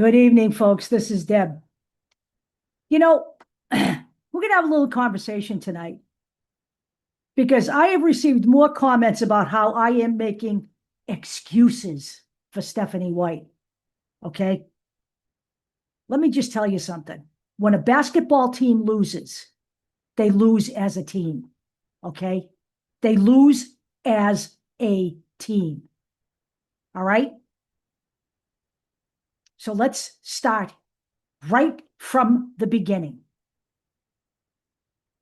Good evening, folks. This is Deb. You know, we're going to have a little conversation tonight because I have received more comments about how I am making excuses for Stephanie White. Okay. Let me just tell you something. When a basketball team loses, they lose as a team. Okay. They lose as a team. All right. So let's start right from the beginning.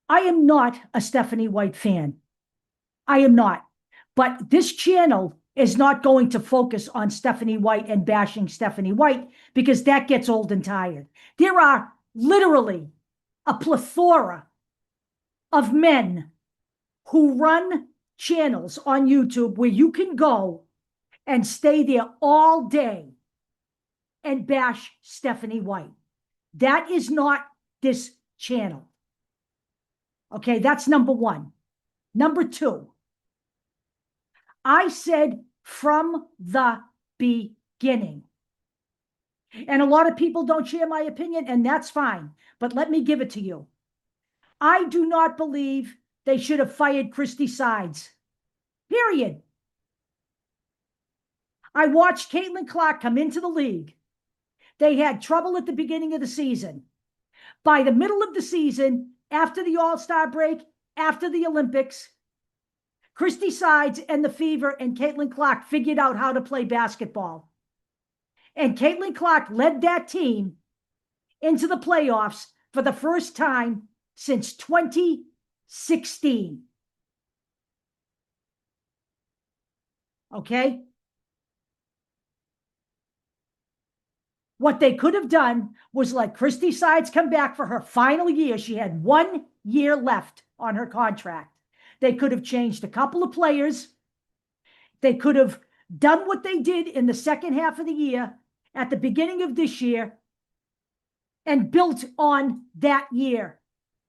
I am not a Stephanie White fan. I am not. But this channel is not going to focus on Stephanie White and bashing Stephanie White because that gets old and tired. There are literally a plethora of men who run channels on YouTube where you can go and stay there all day and bash Stephanie White. That is not this channel. Okay, that's number one. Number two, I said from the beginning, and a lot of people don't share my opinion, and that's fine, but let me give it to you. I do not believe they should have fired Christy Sides, period. I watched Caitlin Clark come into the league. They had trouble at the beginning of the season. By the middle of the season, after the All-Star break, after the Olympics, Christy Sides and the Fever and Caitlin Clark figured out how to play basketball. And Caitlin Clark led that team into the playoffs for the first time since 2016. Okay? What they could have done was let Christy Sides come back for her final year. She had 1 year left on her contract. They could have changed a couple of players. They could have done what they did in the second half of the year, at the beginning of this year, and built on that year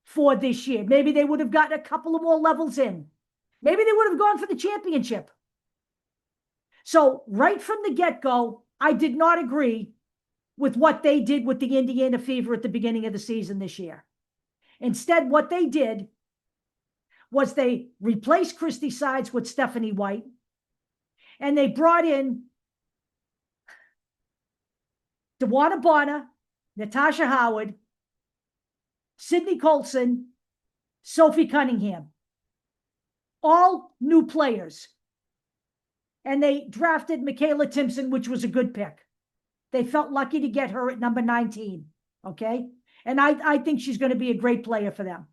for this year. Maybe they would have gotten a couple of more levels in. Maybe they would have gone for the championship. So right from the get-go, I did not agree with what they did with the Indiana Fever at the beginning of the season this year. Instead, what they did was they replaced Christy Sides with Stephanie White, and they brought in DeWanna Bonner, Natasha Howard, Sydney Colson, Sophie Cunningham, all new players. And they drafted Michaela Timpson, which was a good pick. They felt lucky to get her at number 19, okay? And I think she's going to be a great player for them.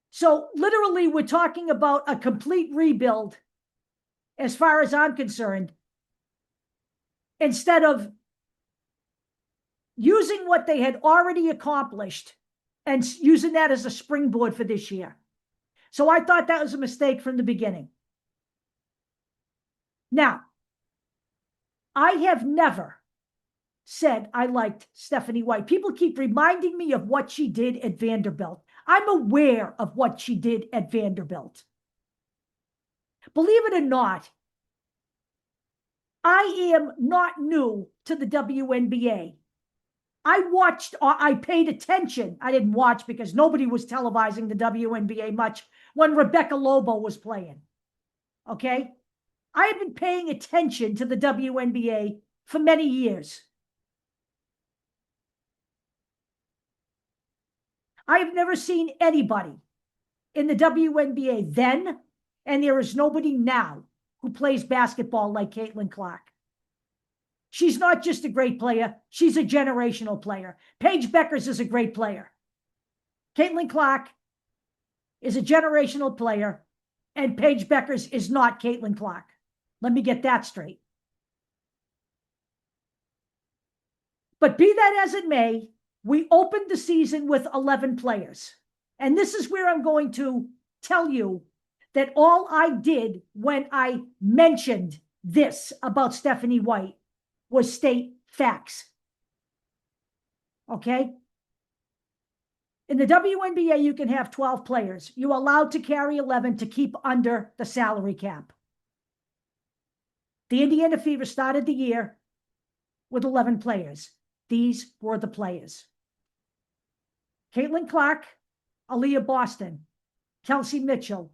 So literally, we're talking about a complete rebuild as far as I'm concerned, instead of using what they had already accomplished and using that as a springboard for this year. So I thought that was a mistake from the beginning. Now, I have never said I liked Stephanie White. People keep reminding me of what she did at Vanderbilt. I'm aware of what she did at Vanderbilt. Believe it or not, I am not new to the WNBA. I paid attention. I didn't watch because nobody was televising the WNBA much when Rebecca Lobo was playing. Okay? I have been paying attention to the WNBA for many years. I have never seen anybody in the WNBA then, and there is nobody now who plays basketball like Caitlin Clark. She's not just a great player, she's a generational player. Paige Beckers is a great player. Caitlin Clark is a generational player, and Paige Beckers is not Caitlin Clark. Let me get that straight. But be that as it may, we opened the season with 11 players. And this is where I'm going to tell you that all I did when I mentioned this about Stephanie White was state facts. Okay? In the WNBA, you can have 12 players. You're allowed to carry 11 to keep under the salary cap. The Indiana Fever started the year with 11 players. These were the players: Caitlin Clark, Aaliyah Boston, Kelsey Mitchell,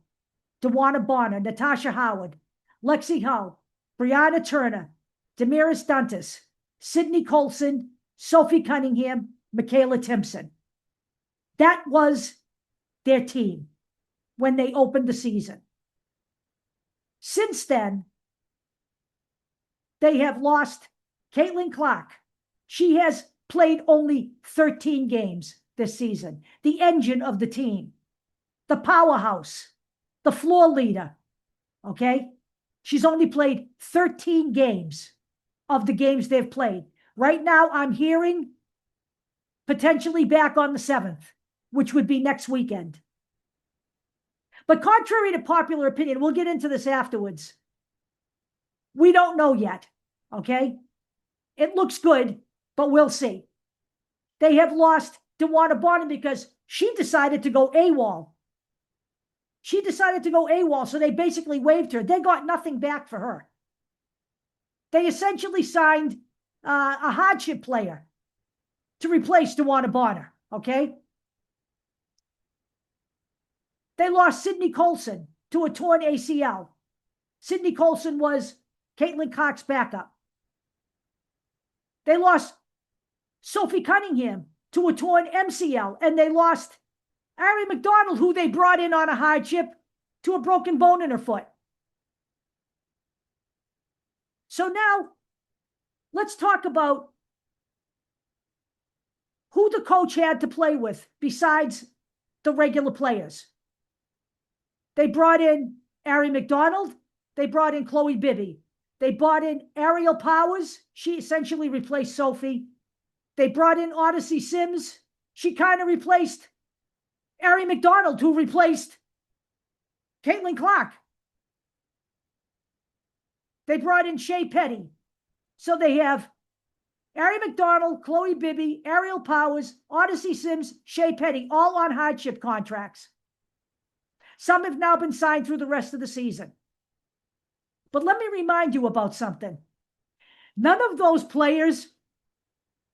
DeWanna Bonner, Natasha Howard, Lexi Hull, Brianna Turner, Damaris Duntis, Sydney Colson, Sophie Cunningham, Michaela Timpson. That was their team when they opened the season. Since then, they have lost Caitlin Clark. She has played only 13 games this season. The engine of the team, the powerhouse, the floor leader, okay? She's only played 13 games of the games they've played. Right now, I'm hearing potentially back on the 7th, which would be next weekend. But contrary to popular opinion, we'll get into this afterwards. We don't know yet, okay? It looks good, but we'll see. They have lost DeWanna Bonner because she decided to go AWOL. She decided to go AWOL, so they basically waived her. They got nothing back for her. They essentially signed a hardship player to replace DeWanna Bonner, okay? They lost Sydney Colson to a torn ACL. Sydney Colson was Caitlin Clark's backup. They lost Sophie Cunningham to a torn MCL, and they lost Ari McDonald, who they brought in on a hardship, to a broken bone in her foot. So now, let's talk about who the coach had to play with besides the regular players. They brought in Ari McDonald. They brought in Chloe Bibby. They brought in Ariel Powers. She essentially replaced Sophie. They brought in Odyssey Sims. She kind of replaced Ari McDonald, who replaced Caitlin Clark. They brought in Shea Petty. So they have Ari McDonald, Chloe Bibby, Ariel Powers, Odyssey Sims, Shea Petty, all on hardship contracts. Some have now been signed through the rest of the season. But let me remind you about something. None of those players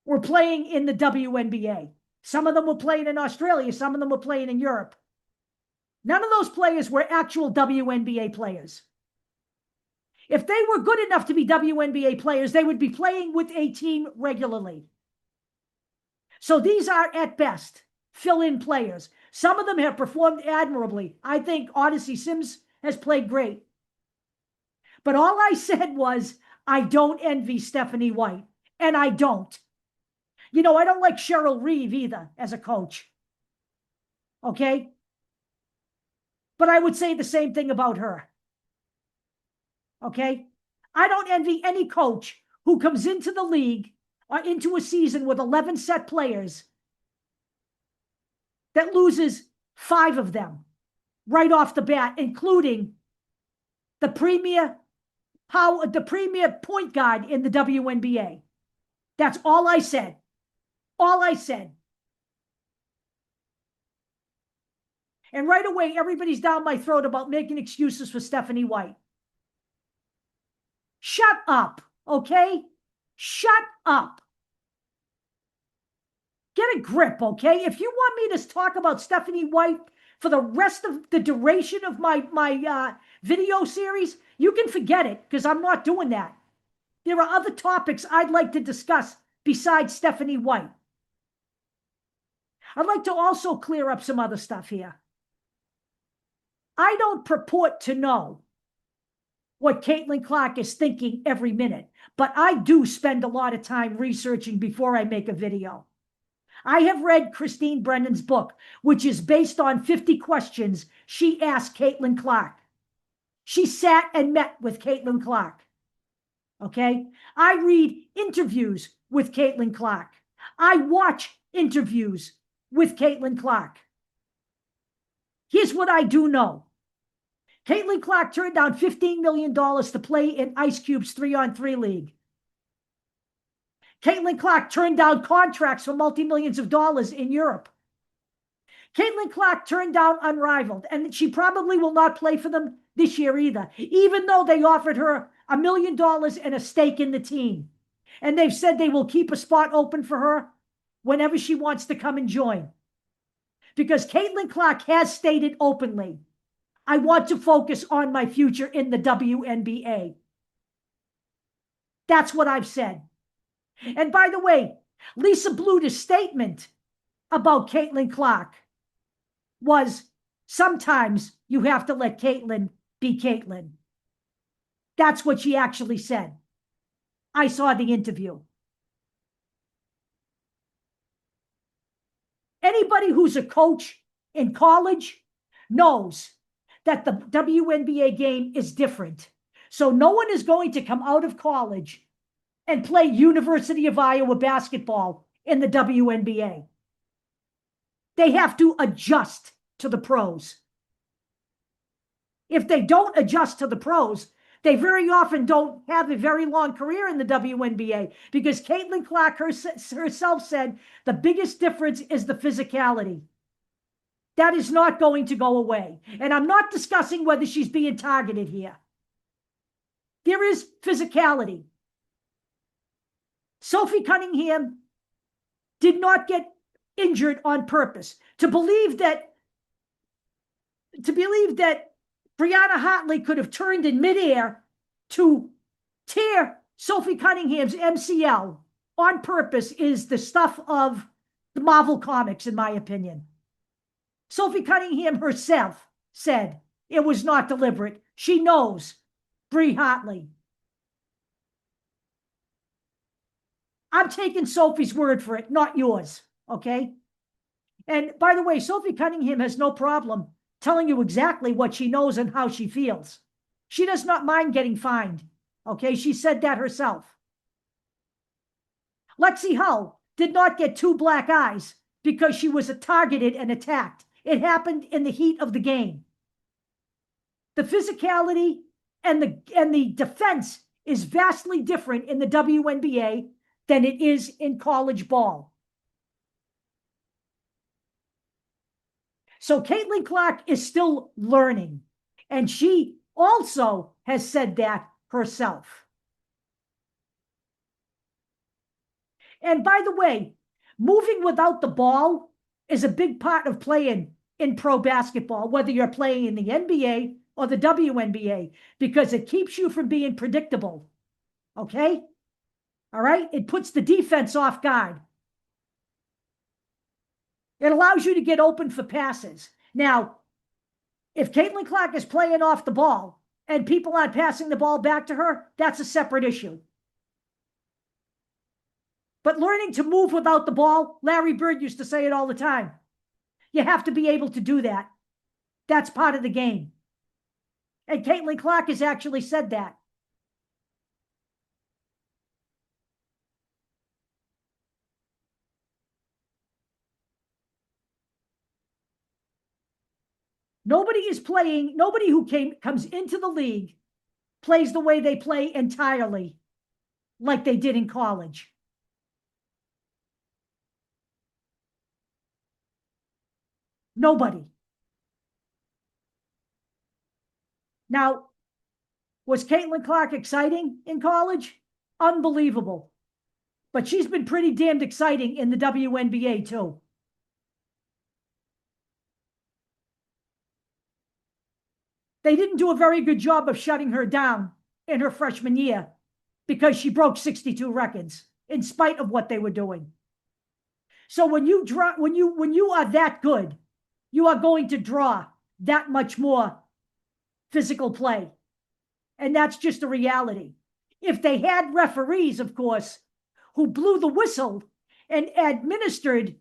were playing in the WNBA. Some of them were playing in Australia. Some of them were playing in Europe. None of those players were actual WNBA players. If they were good enough to be WNBA players, they would be playing with a team regularly. So these are, at best, fill-in players. Some of them have performed admirably. I think Odyssey Sims has played great. But all I said was, I don't envy Stephanie White. And I don't. You know, I don't like Cheryl Reeve either as a coach. Okay? But I would say the same thing about her. Okay? I don't envy any coach who comes into the league or into a season with 11 set players that loses 5 of them right off the bat, including the premier point guard in the WNBA. That's all I said. All I said. And right away, everybody's down my throat about making excuses for Stephanie White. Shut up, okay? Shut up. Get a grip, okay? If you want me to talk about Stephanie White for the rest of the duration of my video series, you can forget it, because I'm not doing that. There are other topics I'd like to discuss besides Stephanie White. I'd like to also clear up some other stuff here. I don't purport to know what Caitlin Clark is thinking every minute, but I do spend a lot of time researching before I make a video. I have read Christine Brennan's book, which is based on 50 questions she asked Caitlin Clark. She sat and met with Caitlin Clark. Okay? I read interviews with Caitlin Clark. I watch interviews with Caitlin Clark. Here's what I do know. Caitlin Clark turned down $15 million to play in Ice Cube's 3-on-3 league. Caitlin Clark turned down contracts for multi-millions of dollars in Europe. Caitlin Clark turned down Unrivaled, and she probably will not play for them this year either, even though they offered her $1 million and a stake in the team. And they've said they will keep a spot open for her whenever she wants to come and join. Because Caitlin Clark has stated openly, I want to focus on my future in the WNBA. That's what I've said. And by the way, Lisa Bluder's statement about Caitlin Clark was, sometimes you have to let Caitlin be Caitlin. That's what she actually said. I saw the interview. Anybody who's a coach in college knows that the WNBA game is different. So no one is going to come out of college and play University of Iowa basketball in the WNBA. They have to adjust to the pros. If they don't adjust to the pros, they very often don't have a very long career in the WNBA, because Caitlin Clark herself said the biggest difference is the physicality. That is not going to go away. And I'm not discussing whether she's being targeted here. There is physicality. Sophie Cunningham did not get injured on purpose. To believe that Brianna Hartley could have turned in midair to tear Sophie Cunningham's MCL on purpose is the stuff of the Marvel Comics, in my opinion. Sophie Cunningham herself said it was not deliberate. She knows Bri Hartley. I'm taking Sophie's word for it, not yours, okay? And by the way, Sophie Cunningham has no problem telling you exactly what she knows and how she feels. She does not mind getting fined, okay? She said that herself. Lexi Hull did not get 2 black eyes because she was targeted and attacked. It happened in the heat of the game. The physicality and the defense is vastly different in the WNBA than it is in college ball. So Caitlin Clark is still learning, and she also has said that herself. And by the way, moving without the ball is a big part of playing in pro basketball, whether you're playing in the NBA or the WNBA, because it keeps you from being predictable, okay? All right? It puts the defense off guard. It allows you to get open for passes. Now, if Caitlin Clark is playing off the ball and people aren't passing the ball back to her, that's a separate issue. But learning to move without the ball, Larry Bird used to say it all the time. You have to be able to do that. That's part of the game. And Caitlin Clark has actually said that. Nobody who comes into the league plays the way they play entirely like they did in college. Nobody. Now, was Caitlin Clark exciting in college? Unbelievable. But she's been pretty damned exciting in the WNBA too. They didn't do a very good job of shutting her down in her freshman year because she broke 62 records in spite of what they were doing. So when you are that good, you are going to draw that much more physical play. And that's just a reality. If they had referees, of course, who blew the whistle and administered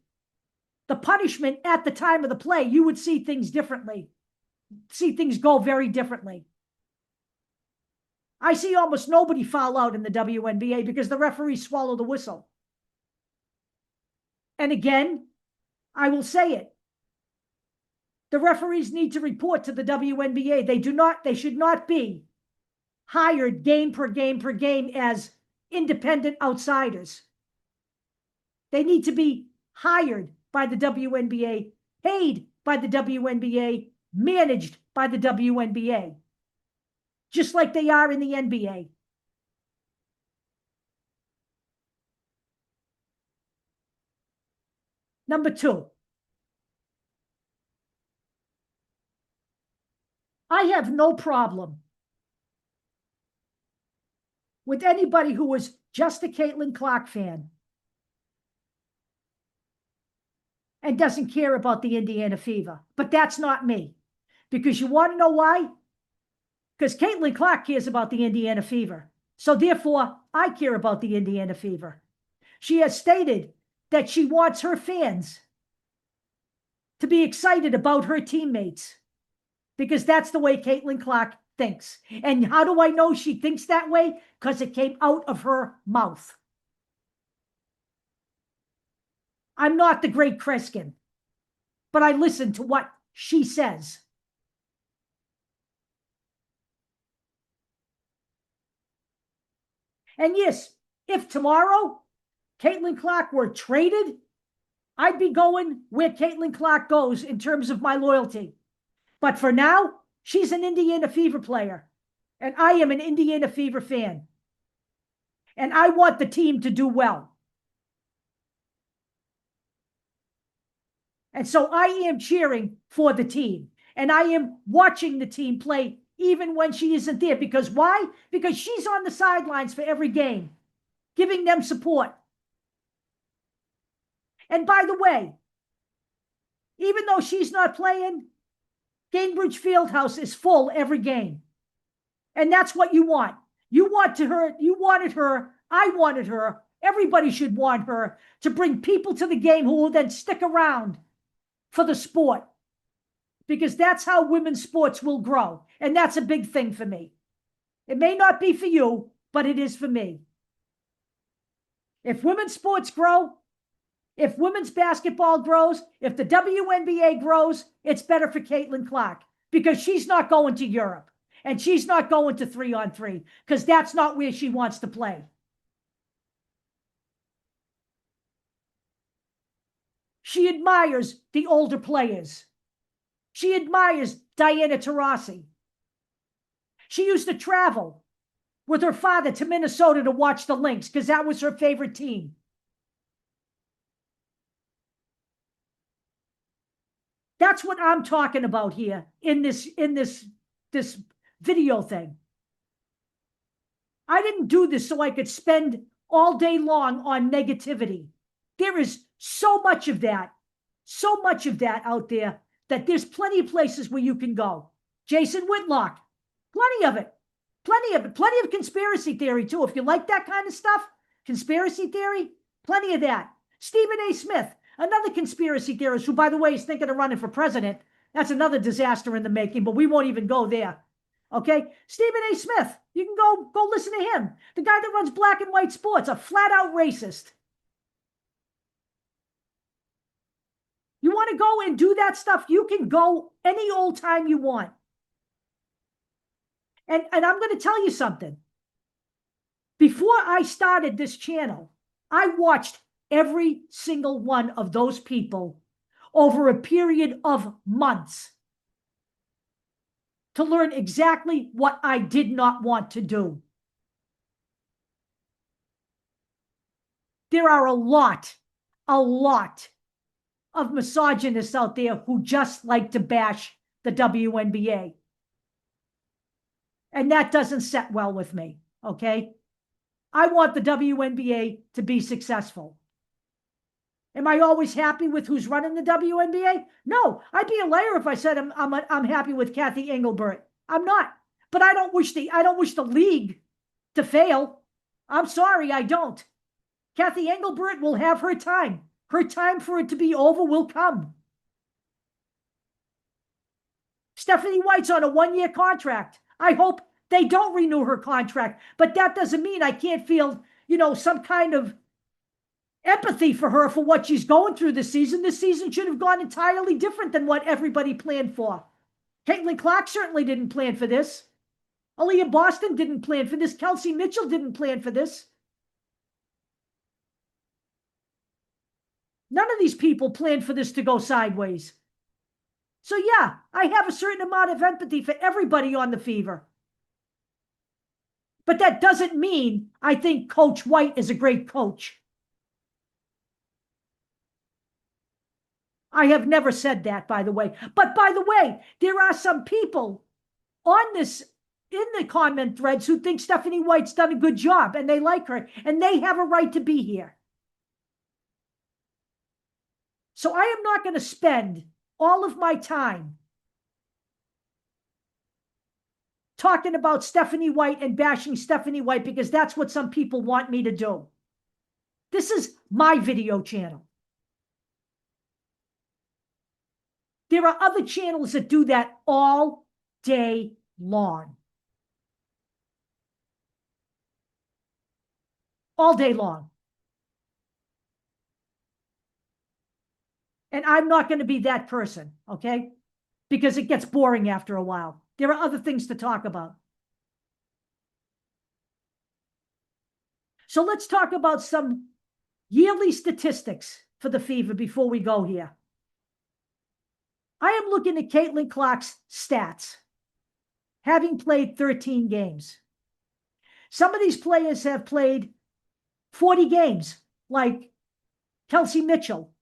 the punishment at the time of the play, you would see things differently. See things go very differently. I see almost nobody foul out in the WNBA because the referees swallow the whistle. And again, I will say it. The referees need to report to the WNBA. They should not be hired game per game per game as independent outsiders. They need to be hired by the WNBA, paid by the WNBA, managed by the WNBA, just like they are in the NBA. Number two, I have no problem with anybody who was just a Caitlin Clark fan and doesn't care about the Indiana Fever. But that's not me. Because you want to know why? Because Caitlin Clark cares about the Indiana Fever. So therefore, I care about the Indiana Fever. She has stated that she wants her fans to be excited about her teammates because that's the way Caitlin Clark thinks. And how do I know she thinks that way? Because it came out of her mouth. I'm not the great Kreskin, but I listen to what she says. And yes, if tomorrow Caitlin Clark were traded, I'd be going where Caitlin Clark goes in terms of my loyalty. But for now, she's an Indiana Fever player, and I am an Indiana Fever fan. And I want the team to do well. And so I am cheering for the team. And I am watching the team play even when she isn't there. Because why? Because she's on the sidelines for every game, giving them support. And by the way, even though she's not playing, Gainbridge Fieldhouse is full every game. And that's what you want. You wanted her, I wanted her, everybody should want her to bring people to the game who will then stick around for the sport. Because that's how women's sports will grow. And that's a big thing for me. It may not be for you, but it is for me. If women's sports grow, if women's basketball grows, if the WNBA grows, it's better for Caitlin Clark because she's not going to Europe and she's not going to 3-on-3 because that's not where she wants to play. She admires the older players. She admires Diana Taurasi. She used to travel with her father to Minnesota to watch the Lynx because that was her favorite team. That's what I'm talking about here in this video thing. I didn't do this so I could spend all day long on negativity. There is so much of that out there that there's plenty of places where you can go. Jason Whitlock, plenty of it. Plenty of conspiracy theory too. If you like that kind of stuff, conspiracy theory, plenty of that. Stephen A. Smith, another conspiracy theorist who, by the way, is thinking of running for president. That's another disaster in the making, but we won't even go there. Okay? Stephen A. Smith, you can go listen to him. The guy that runs Black and White Sports, a flat-out racist. You want to go and do that stuff, you can go any old time you want. And I'm going to tell you something. Before I started this channel, I watched every single one of those people over a period of months to learn exactly what I did not want to do. There are a lot of misogynists out there who just like to bash the WNBA. And that doesn't set well with me, okay? I want the WNBA to be successful. Am I always happy with who's running the WNBA? No, I'd be a liar if I said I'm happy with Kathy Engelbert. I'm not. But I don't wish the league to fail. I'm sorry, I don't. Kathy Engelbert will have her time. Her time for it to be over will come. Stephanie White's on a 1-year contract. I hope they don't renew her contract, but that doesn't mean I can't feel, some kind of empathy for her for what she's going through this season. This season should have gone entirely different than what everybody planned for. Caitlin Clark certainly didn't plan for this. Aaliyah Boston didn't plan for this. Kelsey Mitchell didn't plan for this. None of these people planned for this to go sideways. So yeah, I have a certain amount of empathy for everybody on the Fever. But that doesn't mean I think Coach White is a great coach. I have never said that, by the way. But by the way, there are some people on this in the comment threads who think Stephanie White's done a good job and they like her and they have a right to be here. So I am not going to spend all of my time talking about Stephanie White and bashing Stephanie White because that's what some people want me to do. This is my video channel. There are other channels that do that all day long. All day long. And I'm not going to be that person, okay? Because it gets boring after a while. There are other things to talk about. So let's talk about some yearly statistics for the Fever before we go here. I am looking at Caitlin Clark's stats, having played 13 games. Some of these players have played 40 games, like Kelsey Mitchell.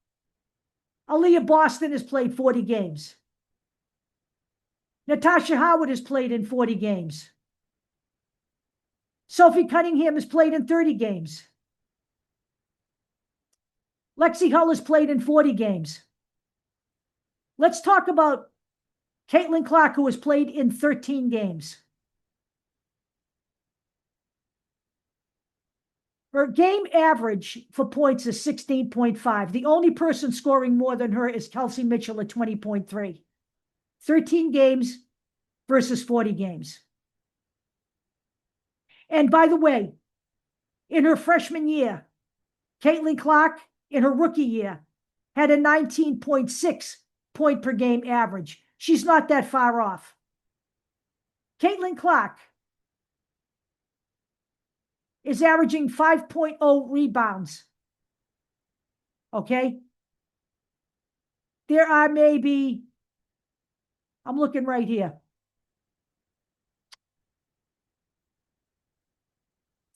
Aaliyah Boston has played 40 games. Natasha Howard has played in 40 games. Sophie Cunningham has played in 30 games. Lexi Hull has played in 40 games. Let's talk about Caitlin Clark, who has played in 13 games. Her game average for points is 16.5. The only person scoring more than her is Kelsey Mitchell at 20.3. 13 games versus 40 games. And by the way, in her freshman year, Caitlin Clark, in her rookie year, had a 19.6 point per game average. She's not that far off. Caitlin Clark is averaging 5.0 rebounds. Okay? There are maybe, I'm looking right here,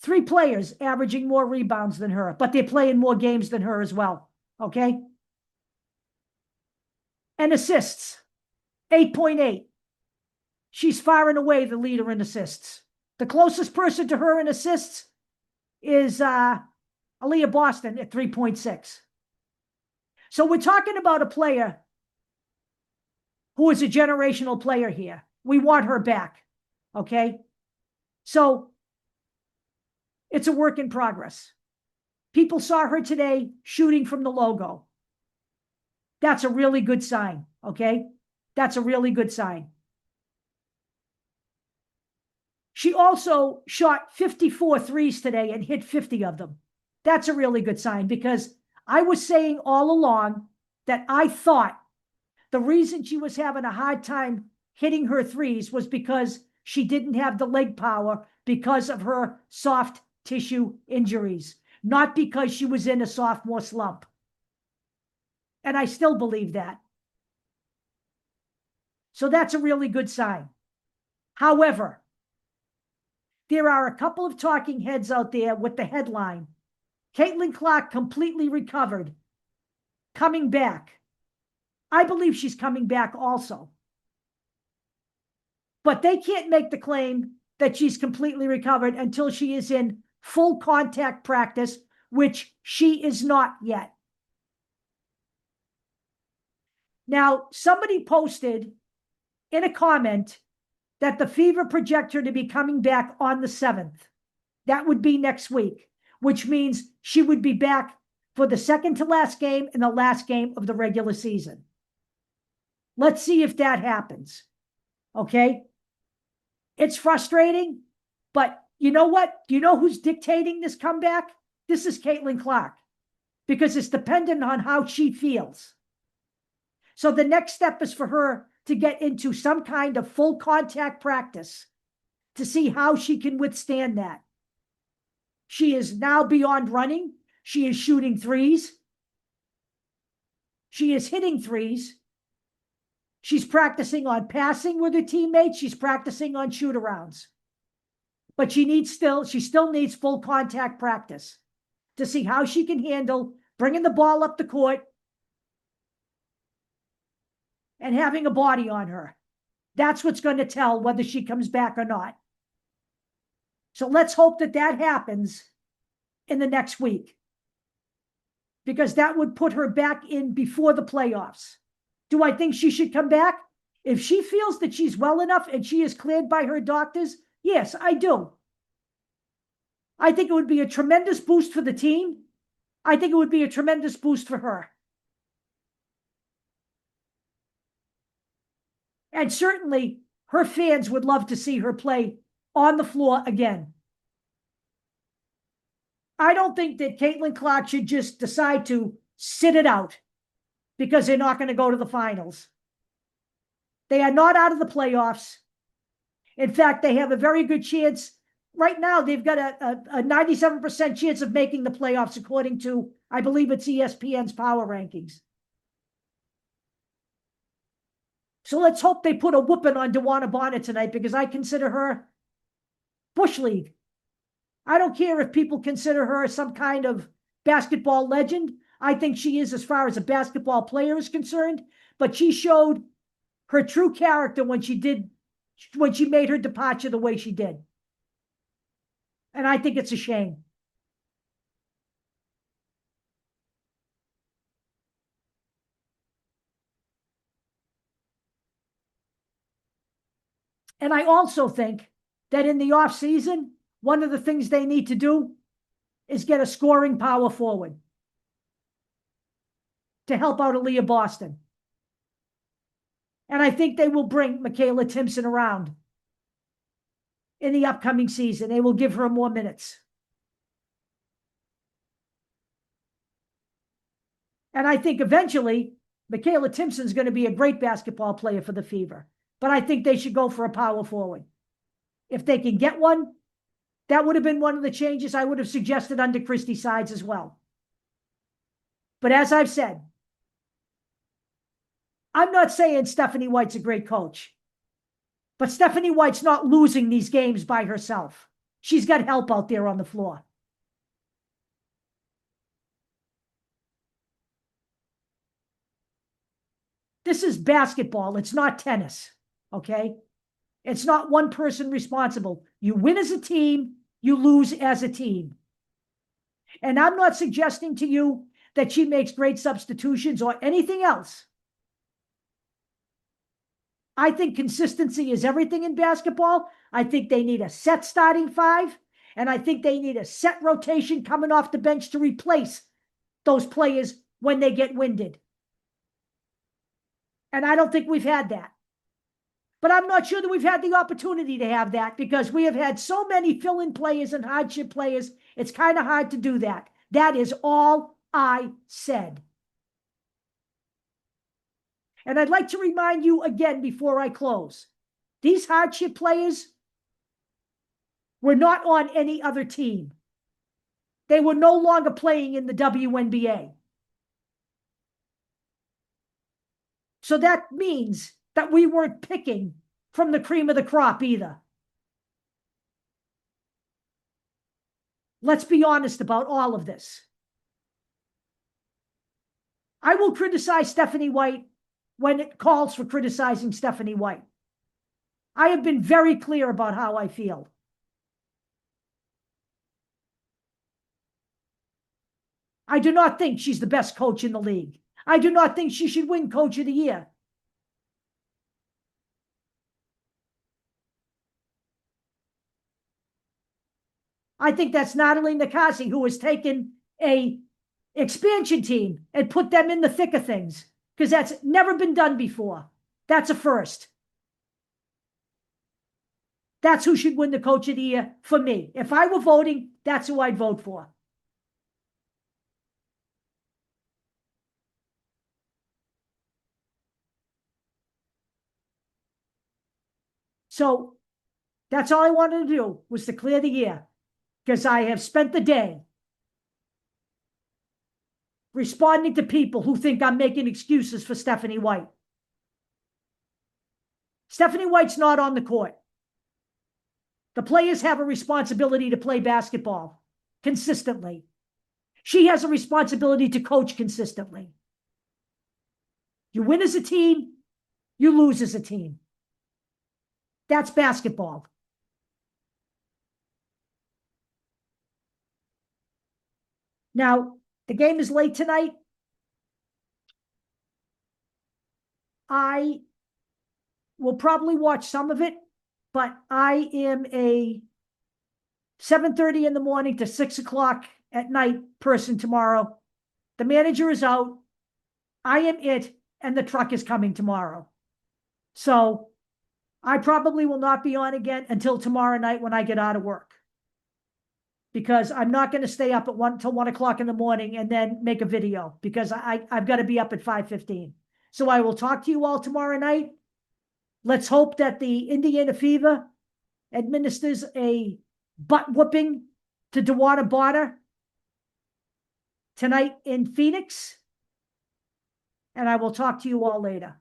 3 players averaging more rebounds than her, but they're playing more games than her as well. Okay? And assists, 8.8. She's far and away the leader in assists. The closest person to her in assists is Aaliyah Boston at 3.6. So we're talking about a player who is a generational player here. We want her back, okay? So it's a work in progress. People saw her today shooting from the logo. That's a really good sign, okay? That's a really good sign. She also shot 54 threes today and hit 50 of them. That's a really good sign because I was saying all along that I thought the reason she was having a hard time hitting her threes was because she didn't have the leg power because of her soft tissue injuries, not because she was in a sophomore slump. And I still believe that. So that's a really good sign. However, there are a couple of talking heads out there with the headline, Caitlin Clark completely recovered, coming back. I believe she's coming back also. But they can't make the claim that she's completely recovered until she is in full contact practice, which she is not yet. Now, somebody posted in a comment that the Fever project her to be coming back on the 7th. That would be next week, which means she would be back for the second to last game and the last game of the regular season. Let's see if that happens, okay? It's frustrating, but you know what? Do you know who's dictating this comeback? This is Caitlin Clark, because it's dependent on how she feels. So the next step is for her to get into some kind of full contact practice to see how she can withstand that. She is now beyond running. She is shooting threes. She is hitting threes. She's practicing on passing with her teammates. She's practicing on shoot-arounds. But she still needs full contact practice to see how she can handle bringing the ball up the court, and having a body on her. That's what's going to tell whether she comes back or not. So let's hope that that happens in the next week, because that would put her back in before the playoffs. Do I think she should come back? If she feels that she's well enough and she is cleared by her doctors, yes, I do. I think it would be a tremendous boost for the team. I think it would be a tremendous boost for her. And certainly her fans would love to see her play on the floor again. I don't think that Caitlin Clark should just decide to sit it out because they're not going to go to the finals. They are not out of the playoffs. In fact, they have a very good chance. Right now, they've got a 97% chance of making the playoffs, according to, I believe it's ESPN's power rankings. So let's hope they put a whooping on DeWanna Bonner tonight, because I consider her Bush League. I don't care if people consider her some kind of basketball legend. I think she is, as far as a basketball player is concerned, but she showed her true character when she made her departure the way she did. And I think it's a shame. And I also think that in the off season, one of the things they need to do is get a scoring power forward to help out Aaliyah Boston. And I think they will bring Michaela Timpson around in the upcoming season. They will give her more minutes. And I think eventually Michaela Timpson's going to be a great basketball player for the Fever. But I think they should go for a power forward. If they can get one, that would have been one of the changes I would have suggested under Christy Sides as well. But as I've said, I'm not saying Stephanie White's a great coach, but Stephanie White's not losing these games by herself. She's got help out there on the floor. This is basketball. It's not tennis, okay? It's not one person responsible. You win as a team, you lose as a team. And I'm not suggesting to you that she makes great substitutions or anything else. I think consistency is everything in basketball. I think they need a set starting five, and I think they need a set rotation coming off the bench to replace those players when they get winded. And I don't think we've had that. But I'm not sure that we've had the opportunity to have that, because we have had so many fill-in players and hardship players. It's kind of hard to do that. That is all I said. And I'd like to remind you again before I close. These hardship players were not on any other team. They were no longer playing in the WNBA. So that means that we weren't picking from the cream of the crop either. Let's be honest about all of this. I will criticize Stephanie White when it calls for criticizing Stephanie White. I have been very clear about how I feel. I do not think she's the best coach in the league. I do not think she should win Coach of the Year. I think that's Natalie Nakasi, who has taken a expansion team and put them in the thick of things, because that's never been done before. That's a first. That's who should win the Coach of the Year for me. If I were voting, that's who I'd vote for. So that's all I wanted to do, was to clear the air, because I have spent the day responding to people who think I'm making excuses for Stephanie White. Stephanie White's not on the court. The players have a responsibility to play basketball consistently. She has a responsibility to coach consistently. You win as a team, You lose as a team. That's basketball. Now, the game is late tonight. I will probably watch some of it, but I am a 7:30 in the morning to 6 o'clock at night person tomorrow. The manager is out. I am it, and the truck is coming tomorrow. So I probably will not be on again until tomorrow night when I get out of work. Because I'm not going to stay up at 1 o'clock in the morning and then make a video, because I've got to be up at 5:15. So I will talk to you all tomorrow night. Let's hope that the Indiana Fever administers a butt whooping to DeWater Bada tonight in Phoenix. And I will talk to you all later.